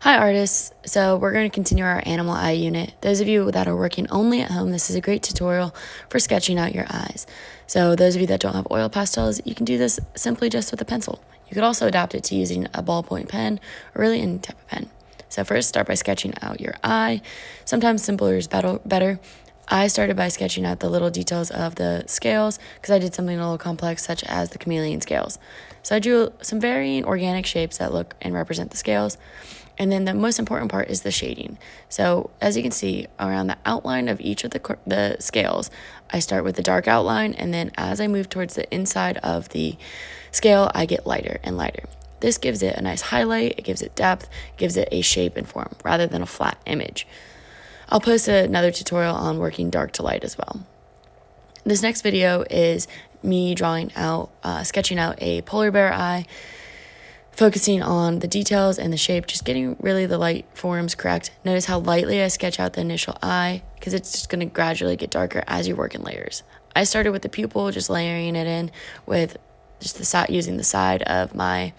Hi artists, so we're going to continue our animal eye unit. Those of you that are working only at home, this is a great tutorial for sketching out your eyes. So those of you that don't have oil pastels, you can do this simply just with a pencil. You could also adapt it to using a ballpoint pen or really any type of pen. So first, start by sketching out your eye. Sometimes simpler is better. I started by sketching out the little details of the scales because I did something a little complex such as the chameleon scales. So I drew some varying organic shapes that look and represent the scales. And then the most important part is the shading. So as you can see around the outline of each of the scales, I start with the dark outline, and then as I move towards the inside of the scale, I get lighter and lighter. This gives it a nice highlight, it gives it depth, gives it a shape and form rather than a flat image. I'll post another tutorial on working dark to light as well. This next video is me sketching out a polar bear eye, focusing on the details and the shape, just getting really the light forms correct. Notice how lightly I sketch out the initial eye because it's just going to gradually get darker as you work in layers. I started with the pupil, just layering it in with just using the side of my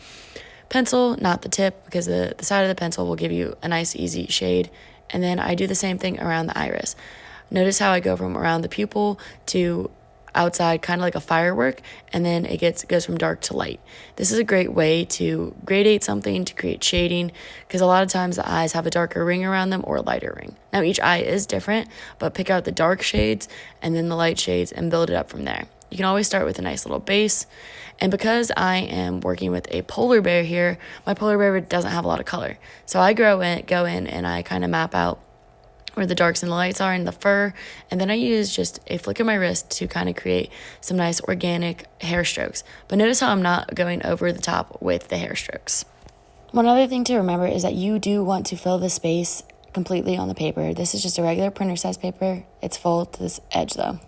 pencil, not the tip, because the side of the pencil will give you a nice easy shade. And then I do the same thing around the iris. Notice how I go from around the pupil to outside, kind of like a firework, and then it goes from dark to light. This is a great way to gradate something, to create shading, because a lot of times the eyes have a darker ring around them or a lighter ring. Now each eye is different, but pick out the dark shades and then the light shades and build it up from there. You can always start with a nice little base. And because I am working with a polar bear here, my polar bear doesn't have a lot of color. So I go in and I kind of map out where the darks and the lights are in the fur, and then I use just a flick of my wrist to kind of create some nice organic hair strokes. But notice how I'm not going over the top with the hair strokes. One other thing to remember is that you do want to fill the space completely on the paper. This is just a regular printer size paper. It's full to this edge though.